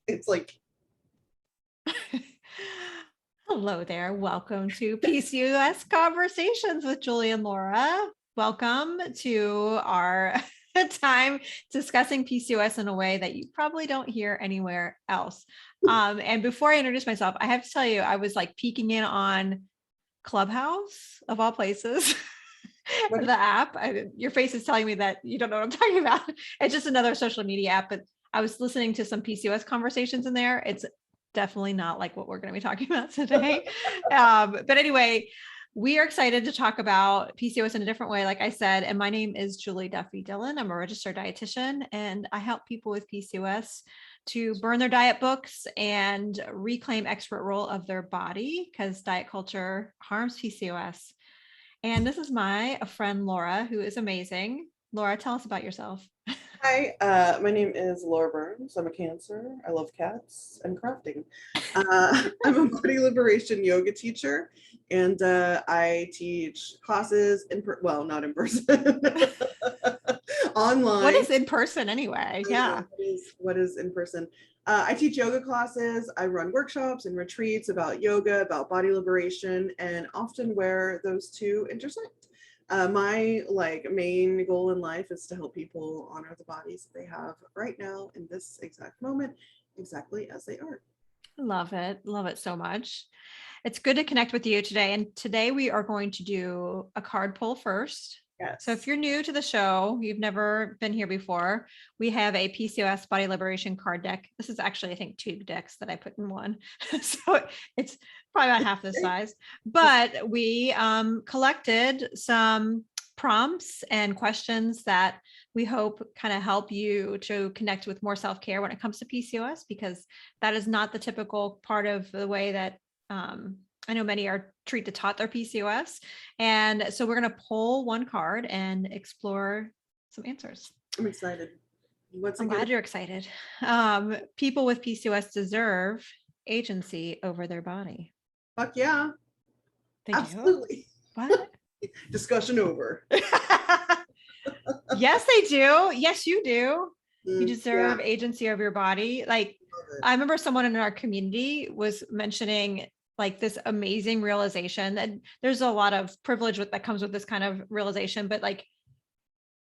It's like, Hello there. Welcome to PCOS Conversations with Julie and Laura. Welcome to our time discussing PCOS in a way that you probably don't hear anywhere else. And before I introduce myself, I have to tell you, I was like peeking in on Clubhouse of all places. what? The app. Your face is telling me that you don't know what I'm talking about. It's just another social media app, but I was listening to some PCOS conversations in there. It's definitely not like what we're going to be talking about today. But anyway, we are excited to talk about PCOS in a different way, like I said. And my name is Julie Duffy Dillon. I'm a registered dietitian, and I help people with PCOS to burn their diet books and reclaim expert role of their body, because diet culture harms PCOS. And this is my friend Laura, who is amazing. Laura, tell us about yourself. Hi, my name is Laura Burns. I'm a Cancer. I love cats and crafting. I'm a body liberation yoga teacher, and I teach classes well, not in person, What online. is in person anyway? Yeah. What is in person? I teach yoga classes. I run workshops and retreats about yoga, about body liberation, and often where those two intersect. My main goal in life is to help people honor the bodies that they have right now in this exact moment, exactly as they are. Love it. Love it so much. It's good to connect with you today. And today we are going to do a card pull first. So if Yes. you're new to the show, you've never been here before, we have a PCOS Body Liberation card deck. This is actually, I think, two decks that I put in one. So it's probably about half the size. But we collected some prompts and questions that we hope kind of help you to connect with more self-care when it comes to PCOS, because that is not the typical part of the way that I know many are taught their PCOS. And so we're going to pull one card and explore some answers. I'm excited. What's I'm it gonna glad you're excited. People with PCOS deserve agency over their body. Fuck yeah. They do? Absolutely. What? Discussion over. Yes, they do. Yes, you do. You Yeah, deserve agency over your body. Like, love it. I remember someone in our community was mentioning like this amazing realization, and there's a lot of privilege that comes with this kind of realization, but like,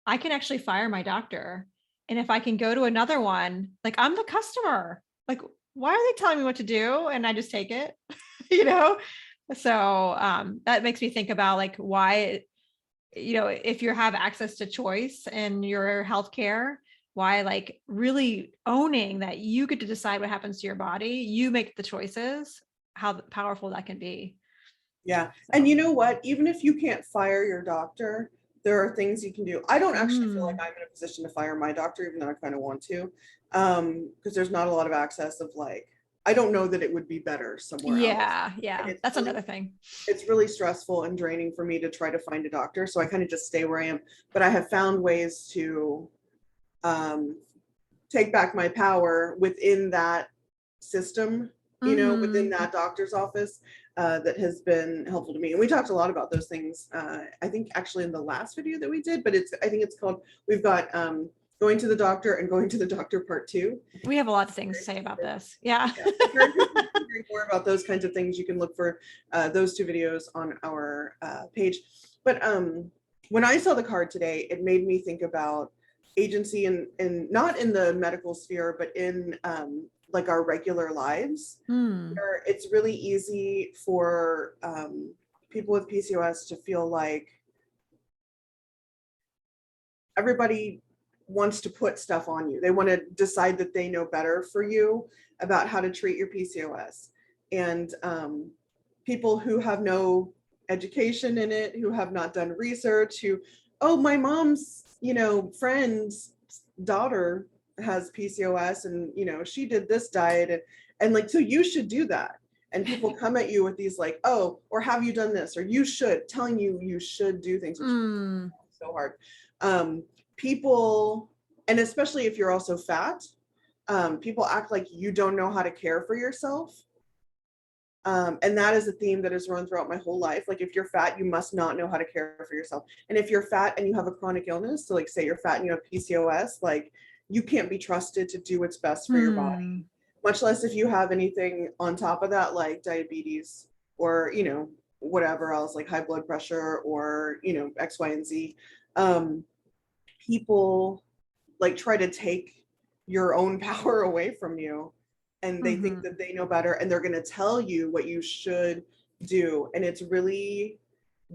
I can actually fire my doctor. And if I can go to another one, like, I'm the customer. Like, why are they telling me what to do? And I just take it, you know? So that makes me think about like why, if you have access to choice in your healthcare, why like really owning that you get to decide what happens to your body, you make the choices, how powerful that can be. Yeah. And So, you know what? Even if you can't fire your doctor, there are things you can do. I don't actually feel like I'm in a position to fire my doctor, even though I kind of want to, because there's not a lot of access of I don't know that it would be better somewhere else. And yeah, that's another thing. it's really stressful and draining for me to try to find a doctor. So I kind of just stay where I am. But I have found ways to um, take back my power within that system, within that doctor's office, that has been helpful to me. And we talked a lot about those things, I think actually in the last video that we did, but I think it's called, we've got going to the doctor and going to the doctor part 2. We have a lot of things to say about this. Yeah. Yeah, if you're interested in hearing more about those kinds of things, you can look for those 2 videos on our page. But when I saw the card today, it made me think about agency and not in the medical sphere, but in like our regular lives, where it's really easy for people with PCOS to feel like everybody wants to put stuff on you. They want to decide that they know better for you about how to treat your PCOS. And people who have no education in it, who have not done research, oh, my mom's, friend's daughter has PCOS and, she did this diet and like, so you should do that. And people come at you with these like, oh, or have you done this? Or you should, telling you should do things, which is so hard. People, and especially if you're also fat, people act like you don't know how to care for yourself. And that is a theme that has run throughout my whole life. Like, if you're fat, you must not know how to care for yourself. And if you're fat and you have a chronic illness, so like say you're fat and you have PCOS, like you can't be trusted to do what's best for your body. much less if you have anything on top of that, like diabetes or, whatever else, like high blood pressure or, X, Y, and Z. People like try to take your own power away from you, and they think that they know better, and they're going to tell you what you should do. And it's really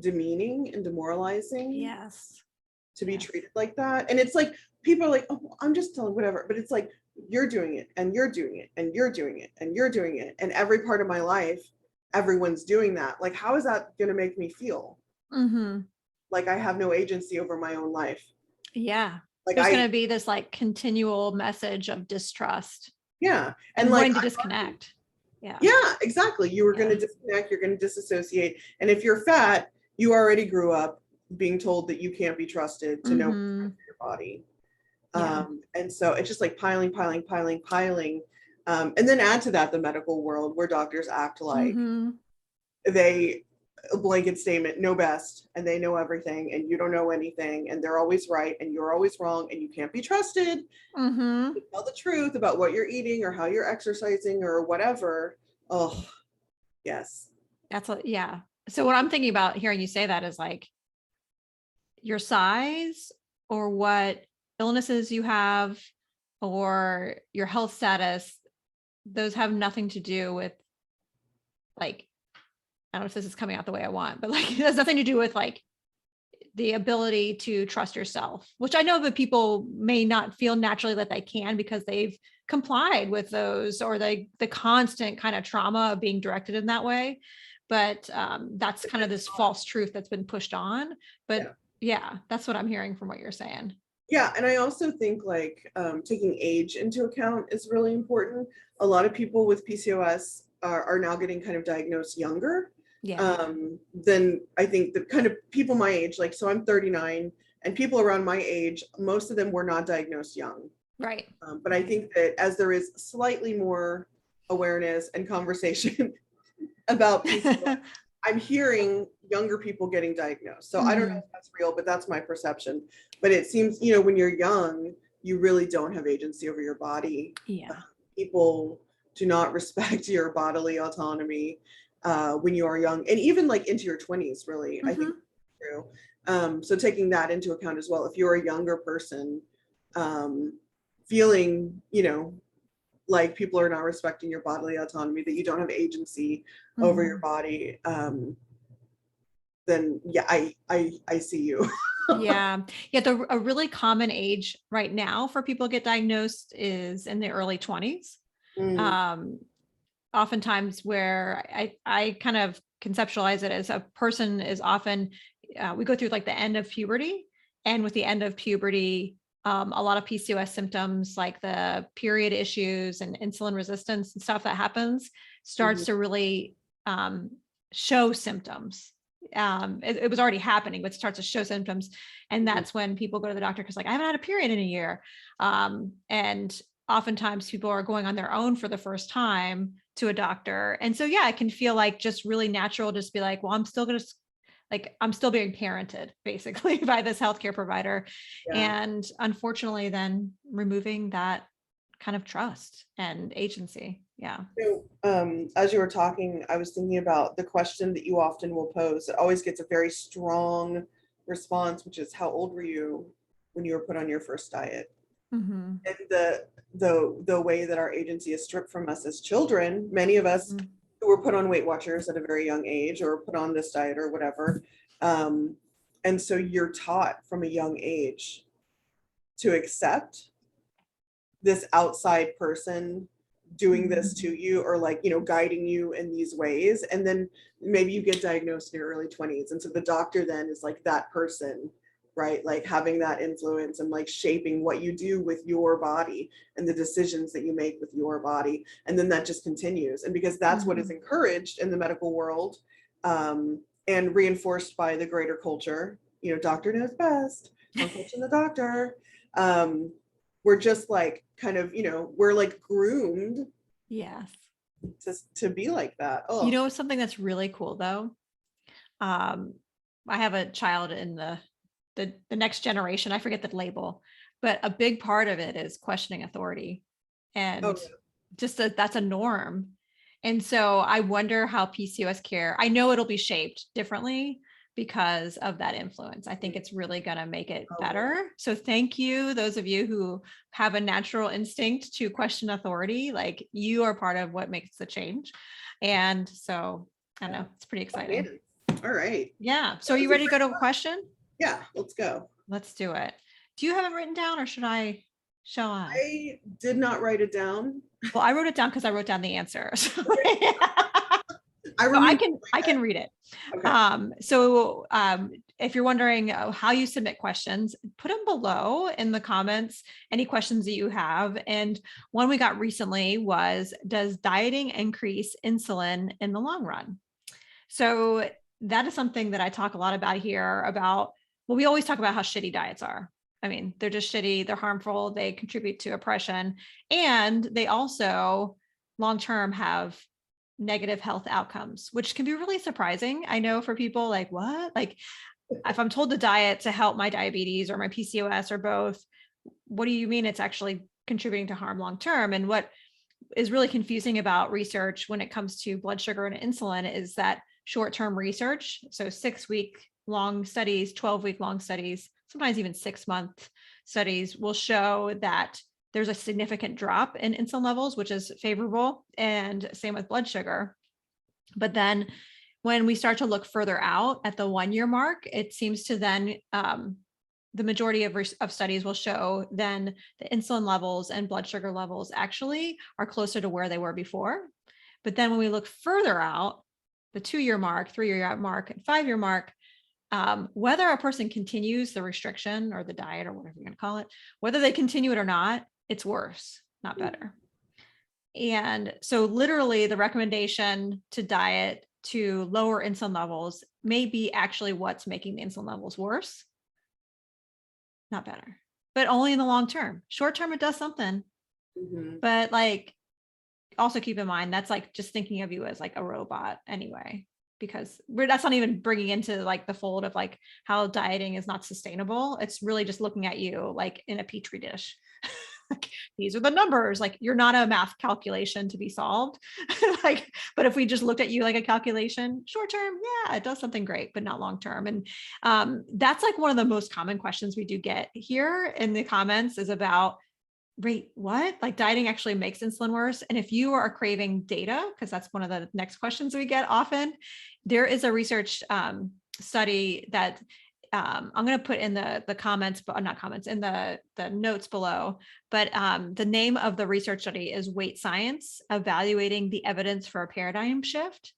demeaning and demoralizing Yes. to be treated like that. And it's like, people are like, oh, well, I'm just telling whatever. But it's like, you're doing it and you're doing it and you're doing it and you're doing it. And every part of my life, everyone's doing that. Like, how is that going to make me feel? Like I have no agency over my own life. Yeah. Like There's going to be this like continual message of distrust. Yeah. And like wanting to disconnect. Yeah. Yeah, exactly. You were going to disconnect, you're going to disassociate. And if you're fat, you already grew up being told that you can't be trusted to know your body. And so it's just like piling. And then add to that the medical world where doctors act like they a blanket statement, know best, and they know everything, and you don't know anything, and they're always right, and you're always wrong, and you can't be trusted to tell the truth about what you're eating or how you're exercising or whatever. Oh, yes. That's what, yeah. So what I'm thinking about hearing you say that is like your size or what illnesses you have or your health status, those have nothing to do with like, I don't know if this is coming out the way I want, but like, it has nothing to do with like the ability to trust yourself, which I know that people may not feel naturally that they can because they've complied with those or the constant kind of trauma of being directed in that way. But that's kind of this false truth that's been pushed on. But yeah, that's what I'm hearing from what you're saying. Yeah. And I also think like taking age into account is really important. A lot of people with PCOS are now getting kind of diagnosed younger. Then I think the kind of people my age, like, so I'm 39, and people around my age, most of them were not diagnosed young. Right. But I think that as there is slightly more awareness and conversation about PCOS, I'm hearing younger people getting diagnosed. So I don't know if that's real, but that's my perception. But it seems, when you're young, you really don't have agency over your body. Yeah. People do not respect your bodily autonomy when you are young, and even like into your 20s, really, I think that's true. So taking that into account as well, if you're a younger person, feeling, like people are not respecting your bodily autonomy, that you don't have agency over your body, then yeah, I see you. Yeah. A really common age right now for people to get diagnosed is in the early 20s. Oftentimes where I kind of conceptualize it as a person is often, we go through like the end of puberty, and with the end of puberty, a lot of PCOS symptoms like the period issues and insulin resistance and stuff that happens starts to really show symptoms. It was already happening, but starts to show symptoms. And that's when people go to the doctor because like, I haven't had a period in a year. And oftentimes people are going on their own for the first time to a doctor. And so, yeah, it can feel like just really natural, just be like, well, I'm still being parented basically by this healthcare provider. And unfortunately then removing that kind of trust and agency. Yeah. So, as you were talking, I was thinking about the question that you often will pose. It always gets a very strong response, which is, how old were you when you were put on your first diet? And the way that our agency is stripped from us as children, many of us who were put on Weight Watchers at a very young age or put on this diet or whatever. And so you're taught from a young age to accept this outside person doing this to you, or like, guiding you in these ways. And then maybe you get diagnosed in your early 20s. And so the doctor then is like that person, right? Like having that influence and like shaping what you do with your body and the decisions that you make with your body. And then that just continues. And because that's what is encouraged in the medical world, and reinforced by the greater culture, doctor knows best, don't question the doctor. We're just like kind of, we're like groomed. Yes. To be like that. Oh. Something that's really cool though. I have a child in the next generation. I forget the label, but a big part of it is questioning authority. And that's a norm. And so I wonder how PCOS care, I know it'll be shaped differently because of that influence. I think it's really going to make it better. So thank you, those of you who have a natural instinct to question authority, like you are part of what makes the change. And so I don't know, it's pretty exciting. All right. Yeah. So are you ready to go to a question? Yeah, let's go. Let's do it. Do you have it written down or shall I? I did not write it down. Well, I wrote it down because I wrote down the answer. So I can read it. Okay. If you're wondering how you submit questions, put them below in the comments, any questions that you have. And one we got recently was, does dieting increase insulin in the long run? So that is something that I talk a lot about here about, well, we always talk about how shitty diets are. I mean, they're just shitty, they're harmful, they contribute to oppression, and they also long-term have negative health outcomes, which can be really surprising. I know for people like, what? Like, if I'm told to diet to help my diabetes or my PCOS or both, what do you mean it's actually contributing to harm long-term? And what is really confusing about research when it comes to blood sugar and insulin is that short-term research, so 6-week long studies, 12-week long studies, sometimes even 6-month studies will show that there's a significant drop in insulin levels, which is favorable, and same with blood sugar. But then when we start to look further out at the 1-year mark, it seems to then the majority of studies will show then the insulin levels and blood sugar levels actually are closer to where they were before. But then when we look further out, the 2-year mark, 3-year mark, and 5-year mark, whether a person continues the restriction or the diet or whatever you're going to call it, whether they continue it or not, it's worse, not better. And so literally the recommendation to diet to lower insulin levels may be actually what's making the insulin levels worse, not better, but only in the long term. Short term, it does something, but like, also keep in mind, that's like just thinking of you as like a robot anyway, because that's not even bringing into like the fold of like how dieting is not sustainable. It's really just looking at you like in a petri dish. Like, these are the numbers, like you're not a math calculation to be solved. Like, but if we just looked at you like a calculation, short term, yeah, it does something great, but not long term. And that's like one of the most common questions we do get here in the comments is about, wait, what? Like dieting actually makes insulin worse. And if you are craving data, because that's one of the next questions we get often, there is a research study that I'm going to put in the comments, but not comments, in the notes below. But the name of the research study is Weight Science, Evaluating the Evidence for a Paradigm Shift.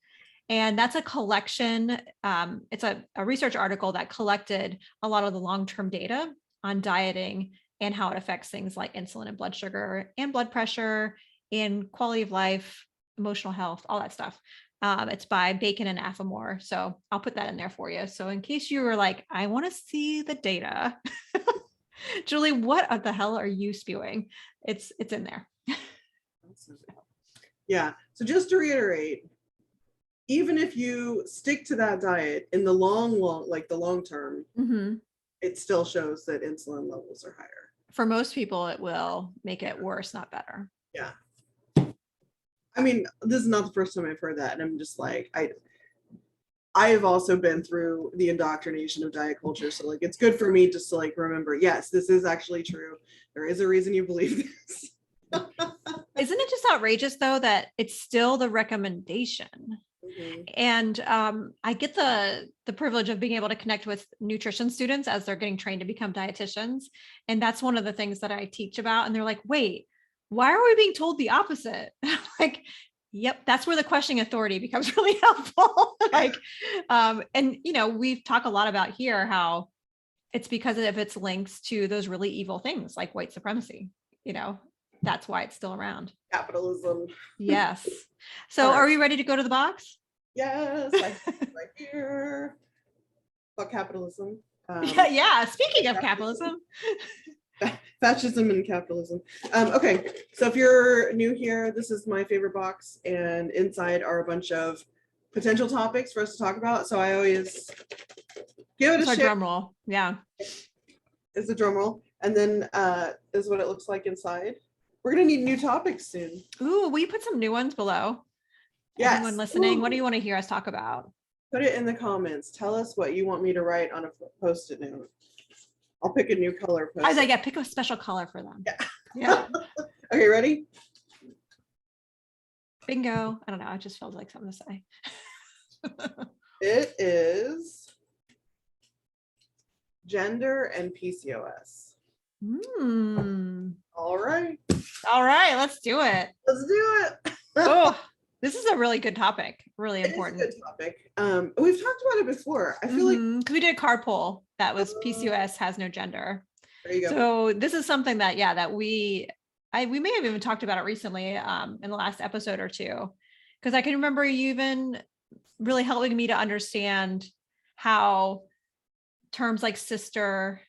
And that's a collection. It's a research article that collected a lot of the long-term data on dieting and how it affects things like insulin and blood sugar and blood pressure and quality of life, emotional health, all that stuff. It's by Bacon and Affamore. So I'll put that in there for you. So in case you were like, I want to see the data, Julie, what the hell are you spewing? It's in there. Yeah. So just to reiterate, even if you stick to that diet in the long term, it still shows that insulin levels are higher. For most people, it will make it worse, not better. Yeah. I mean, this is not the first time I've heard that. And I'm just like, I have also been through the indoctrination of diet culture. So like, it's good for me just to like, remember, yes, this is actually true. There is a reason you believe this. Isn't it just outrageous though, that it's still the recommendation? And I get the privilege of being able to connect with nutrition students as they're getting trained to become dietitians. And that's one of the things that I teach about. And they're like, wait, why are we being told the opposite? Like, yep, that's where the questioning authority becomes really helpful. Like, and you know, we've talked a lot about here how it's because of its links to those really evil things like white supremacy, you know, that's why it's still around. Capitalism. Yes. So are we ready to go to the box? Yes, right here. Fuck capitalism. Yeah. Speaking of capitalism. Fascism and capitalism. Okay, so if you're new here, this is my favorite box, and inside are a bunch of potential topics for us to talk about. So I always give it a drum roll. Yeah. It's a drum roll. And then is what it looks like inside. We're gonna need new topics soon. Ooh, will you put some new ones below? Yes. Anyone listening, what do Ooh. you want to hear us talk about? Put it in the comments. Tell us what you want me to write on a post-it note. I'll pick a new color I was like, post-it. yeah, pick a special color for them. Yeah. Yeah. Okay, ready? Bingo. I don't know. It just feels like something to say. It is gender and PCOS. All right. All right, let's do it. Let's do it. Oh, this is a really good topic. Really It is a important. good topic. We've talked about it before. I feel like Because we did a card poll that was PCOS has no gender. there you go. So this is something that, yeah, that we may have even talked about it recently in the last episode or two, because I can remember you even really helping me to understand how terms like sister,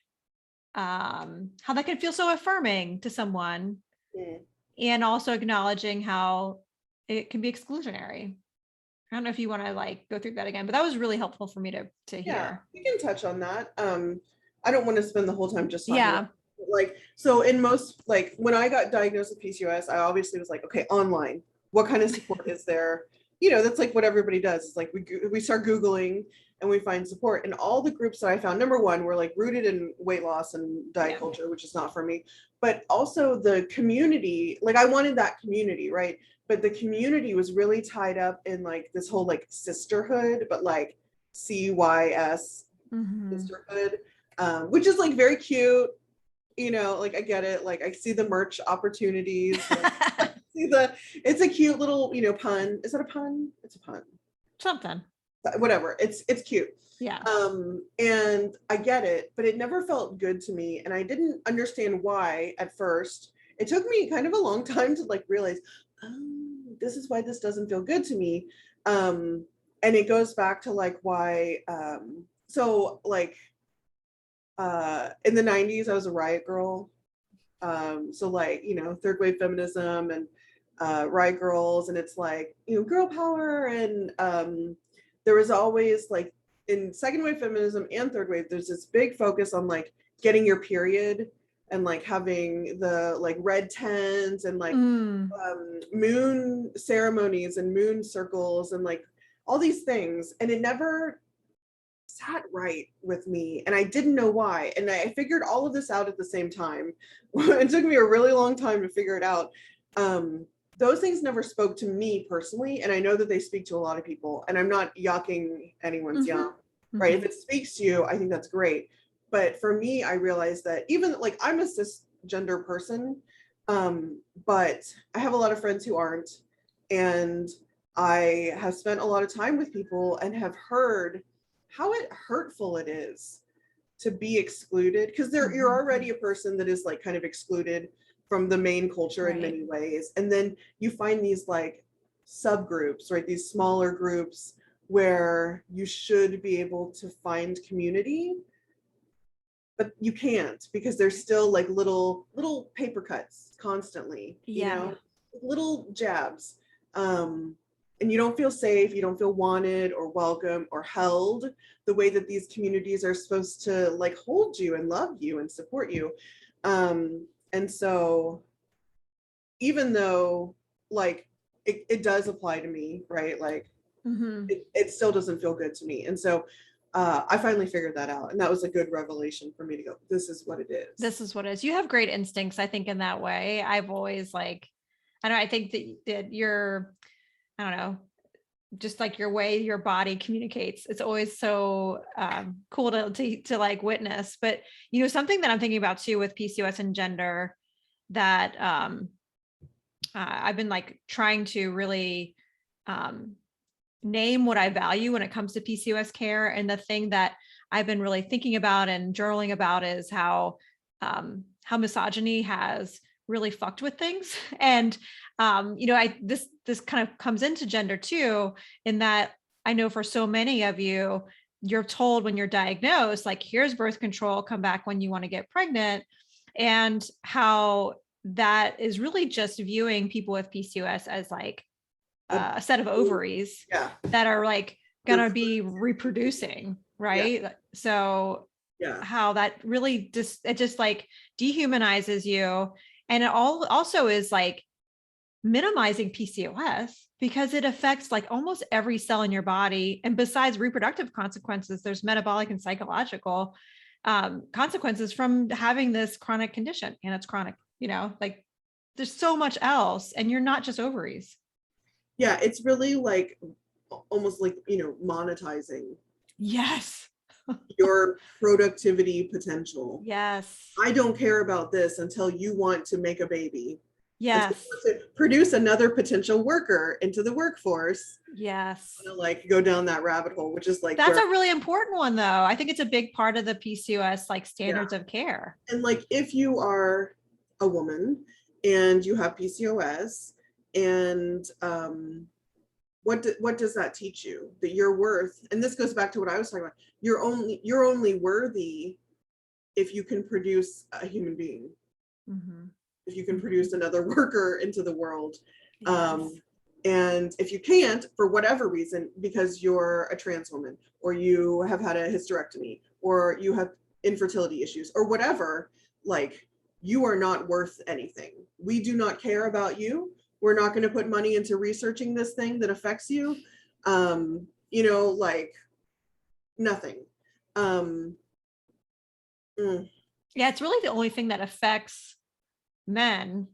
how that can feel so affirming to someone, and also acknowledging how it can be exclusionary. I don't know if you want to like go through that again, but that was really helpful for me to hear. Yeah, we can touch on that. I don't want to spend the whole time just talking Yeah. about it. Like, so in most, like when I got diagnosed with PCOS, I obviously was like, okay, online, what kind of support is there? You know, that's like what everybody does. It's like we start Googling and we find support. And all the groups that I found, number one, were like rooted in weight loss and diet culture, which is not for me. But also the community, like I wanted that community, right? But the community was really tied up in like this whole like sisterhood, but like CYS sisterhood, which is like very cute. You know, like I get it. Like I see the merch opportunities. Like, it's a cute little, you know, pun. Is it a pun? It's a pun. Something. Whatever. It's cute. Yeah. And I get it, but it never felt good to me. And I didn't understand why at first. It took me kind of a long time to like realize, oh, this is why this doesn't feel good to me. And it goes back to like why, so like in the 90s, I was a riot girl. So like, you know, third wave feminism and riot girls, and it's like, you know, girl power. And there was always like in second wave feminism and third wave, there's this big focus on like getting your period and like having the like red tents and like moon ceremonies and moon circles and like all these things. And it never sat right with me, and I didn't know why. And I figured all of this out at the same time. It took me a really long time to figure it out. Those things never spoke to me personally, and I know that they speak to a lot of people, and I'm not yucking anyone's yum, right? If it speaks to you, I think that's great. But for me, I realized that even like I'm a cisgender person, but I have a lot of friends who aren't, and I have spent a lot of time with people and have heard how hurtful it is to be excluded, because you're already a person that is like kind of excluded from the main culture in many ways. And then you find these like subgroups, right? These smaller groups where you should be able to find community, but you can't, because there's still like little paper cuts constantly, you know, little jabs. And you don't feel safe, you don't feel wanted or welcome or held the way that these communities are supposed to like hold you and love you and support you. And so even though like it does apply to me, right? Like it still doesn't feel good to me. And so I finally figured that out. And that was a good revelation for me to go, this is what it is. This is what it is. You have great instincts, I think, in that way. I've always like, I don't know, I think that you're, I don't know, just like your way your body communicates. It's always so cool to like witness. But, you know, something that I'm thinking about too with PCOS and gender that I've been like trying to really name what I value when it comes to PCOS care. And the thing that I've been really thinking about and journaling about is how misogyny has really fucked with things. And you know, this kind of comes into gender too, in that I know for so many of you, you're told when you're diagnosed, like, here's birth control, come back when you want to get pregnant. And how that is really just viewing people with PCOS as like a set of ovaries that are like gonna be reproducing, right? So how that really just like dehumanizes you And it also is like minimizing PCOS because it affects like almost every cell in your body. And besides reproductive consequences, there's metabolic and psychological consequences from having this chronic condition. And it's chronic, like there's so much else, and you're not just ovaries. Yeah, it's really like almost like, monetizing Yes. your productivity potential. Yes. I don't care about this until you want to make a baby. Yes. To produce another potential worker into the workforce. Yes. Like go down that rabbit hole, which is like that's a really important one though. I think it's a big part of the PCOS like standards of care. And like if you are a woman and you have PCOS, and what does that teach you? That you're worth, and this goes back to what I was talking about, you're only worthy if you can produce a human being. If you can produce another worker into the world. Yes. And if you can't, for whatever reason, because you're a trans woman, or you have had a hysterectomy, or you have infertility issues, or whatever, like you are not worth anything. We do not care about you. We're not going to put money into researching this thing that affects you. Like nothing. Yeah, it's really the only thing that affects men,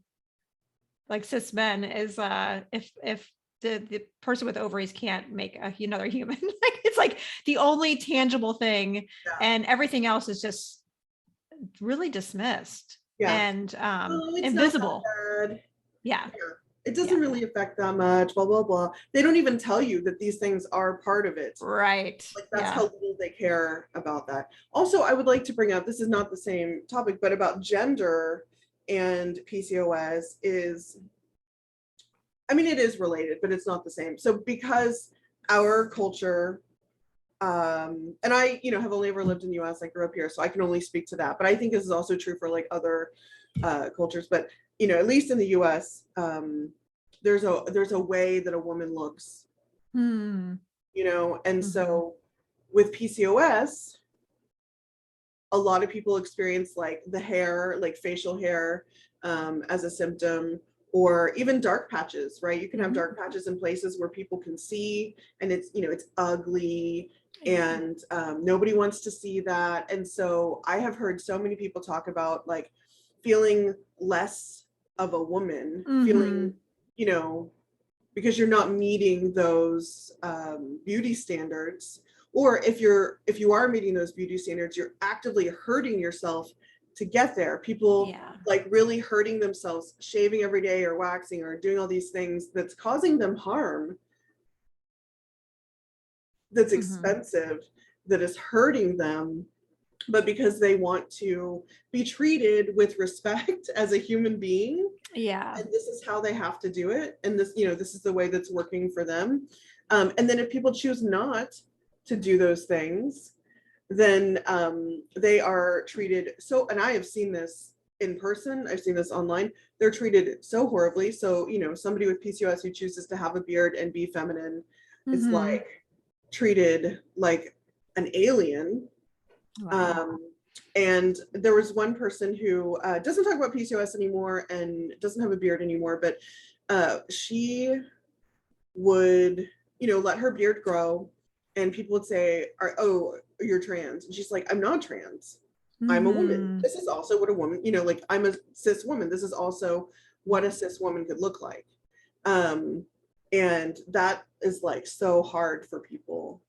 like cis men, is if the person with ovaries can't make another human. Like it's like the only tangible thing, and everything else is just really dismissed and invisible. Yeah. It doesn't really affect that much, blah, blah, blah. They don't even tell you that these things are part of it. Right. Like that's how little they care about that. Also, I would like to bring up, this is not the same topic, but about gender and PCOS is, it is related, but it's not the same. So because our culture, and I, have only ever lived in the US, I grew up here, so I can only speak to that. But I think this is also true for like other cultures. But, at least in the US, there's a way that a woman looks, and so with PCOS, a lot of people experience like the hair, like facial hair, as a symptom, or even dark patches, right? You can have dark patches in places where people can see, and it's, it's ugly, and nobody wants to see that. And so I have heard so many people talk about like feeling less of a woman, feeling, because you're not meeting those beauty standards. Or if you are meeting those beauty standards, you're actively hurting yourself to get there. People like really hurting themselves, shaving every day or waxing or doing all these things that's causing them harm, that's expensive, that is hurting them, but because they want to be treated with respect as a human being. Yeah. And this is how they have to do it. And this, this is the way that's working for them. And then if people choose not to do those things, then they are treated so, and I have seen this in person, I've seen this online, they're treated so horribly. So, somebody with PCOS who chooses to have a beard and be feminine is like treated like an alien. Wow. And there was one person who doesn't talk about PCOS anymore and doesn't have a beard anymore, but she would, let her beard grow, and people would say, oh, you're trans. And she's like, I'm not trans. I'm a woman. This is also what a woman, like I'm a cis woman. This is also what a cis woman could look like. And that is like so hard for people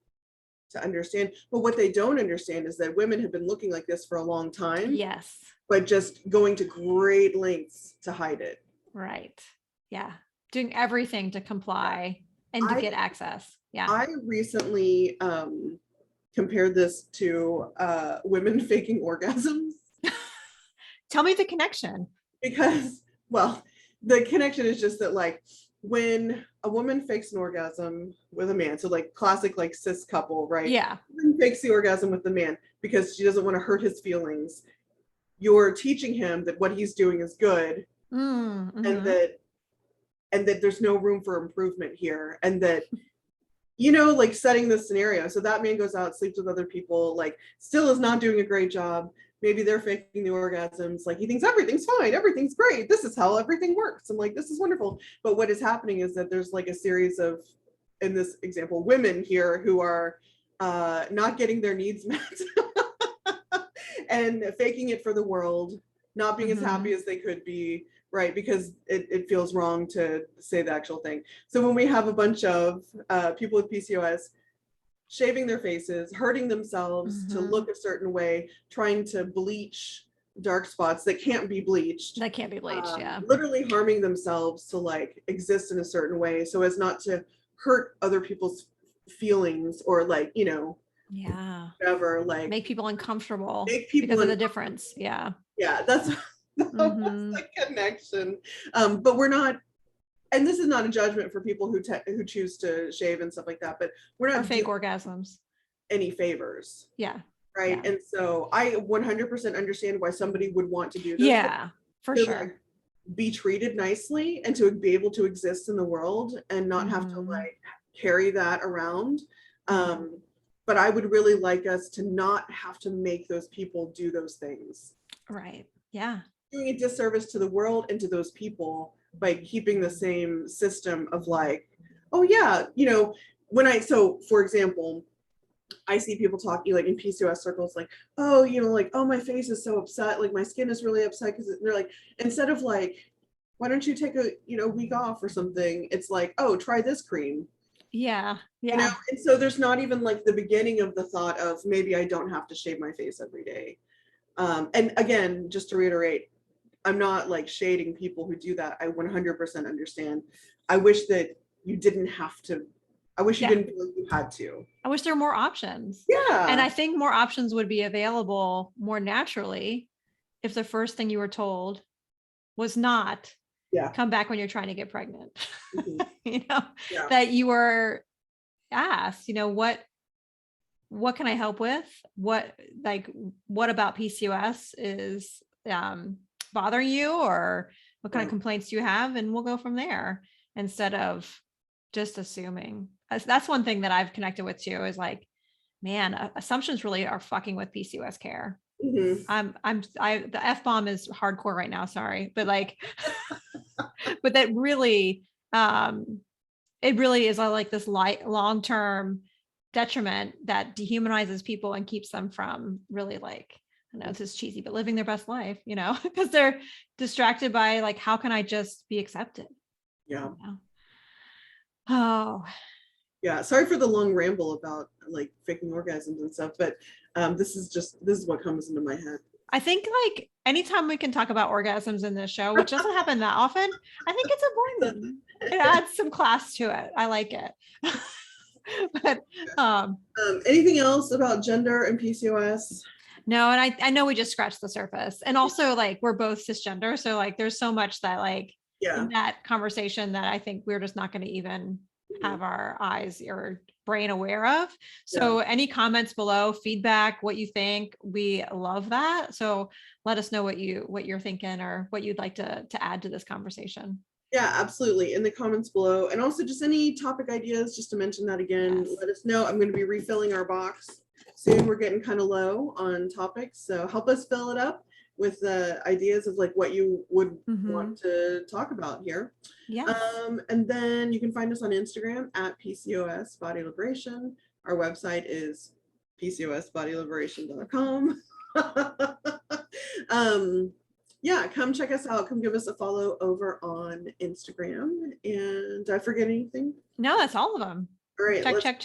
to understand. But what they don't understand is that women have been looking like this for a long time. Yes. But just going to great lengths to hide it. Right. Yeah. Doing everything to comply and to get access. Yeah. I recently compared this to women faking orgasms. Tell me the connection. Because, well, the connection is just that like when a woman fakes an orgasm with a man, so like classic like cis couple, right? Yeah. Woman fakes the orgasm with the man because she doesn't want to hurt his feelings. You're teaching him that what he's doing is good, and that there's no room for improvement here, and that like setting this scenario. So that man goes out, sleeps with other people, like still is not doing a great job. maybe they're faking the orgasms. Like he thinks everything's fine, everything's great. This is how everything works. I'm like, this is wonderful. But what is happening is that there's like a series of, in this example, women here who are not getting their needs met and faking it for the world, not being as happy as they could be, right? Because it feels wrong to say the actual thing. So when we have a bunch of people with PCOS shaving their faces, hurting themselves to look a certain way, trying to bleach dark spots that can't be bleached. That can't be bleached, yeah. Literally harming themselves to like exist in a certain way so as not to hurt other people's feelings or like, you know, yeah, whatever, like make people uncomfortable because of the difference. Yeah. Yeah, that's the connection. But we're not, and this is not a judgment for people who choose to shave and stuff like that, but we're not or fake orgasms any favors. Yeah. Right. Yeah. And so I 100% understand why somebody would want to do this. Yeah, for sure. Like, be treated nicely and to be able to exist in the world and not have to like carry that around. But I would really like us to not have to make those people do those things. Right. Yeah. Doing a disservice to the world and to those people by keeping the same system of like, oh yeah, you know, so for example, I see people talking like in PCOS circles, like, oh, you know, like, oh, my face is so upset. Like my skin is really upset because they're like, instead of like, why don't you take a, you know, week off or something? It's like, oh, try this cream. Yeah. Yeah. You know, and so there's not even like the beginning of the thought of maybe I don't have to shave my face every day. And again, just to reiterate, I'm not like shading people who do that. I 100% understand. I wish that you didn't have to. I wish you didn't feel like you had to. I wish there were more options. Yeah. And I think more options would be available more naturally if the first thing you were told was not come back when you're trying to get pregnant. You know, that you were asked, you know, what can I help with? What about PCOS is bothering you, or what kind of complaints do you have? And we'll go from there instead of just assuming. That's one thing that I've connected with too, is like, man, assumptions really are fucking with PCOS care. The F-bomb is hardcore right now. Sorry. But like, but that really, it really is like this long-term detriment that dehumanizes people and keeps them from really, like, I know this is cheesy, but living their best life, you know, because they're distracted by like, how can I just be accepted? Yeah. You know? Oh. Yeah. Sorry for the long ramble about like faking orgasms and stuff, but this is what comes into my head. I think like anytime we can talk about orgasms in this show, which doesn't happen that often, I think it's important. It adds some class to it. I like it. But anything else about gender and PCOS? No, and I know we just scratched the surface. And also like we're both cisgender. So like there's so much that like in that conversation that I think we're just not going to even have our eyes or brain aware of. So any comments below, feedback, what you think, we love that. So let us know what you're thinking or what you'd like to add to this conversation. Yeah, absolutely. In the comments below. And also just any topic ideas, just to mention that again, let us know. I'm going to be refilling our box soon. We're getting kind of low on topics. So help us fill it up with the ideas of like what you would want to talk about here. Yeah. And then you can find us on Instagram at PCOS Body Liberation. Our website is PCOSBodyLiberation.com. Yeah, come check us out. Come give us a follow over on Instagram. And did I forget anything? No, that's all of them. All right. Check.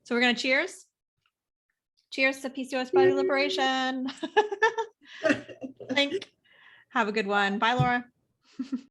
So we're going to cheers. Cheers to PCOS Body Liberation. Have a good one. Bye, Laura.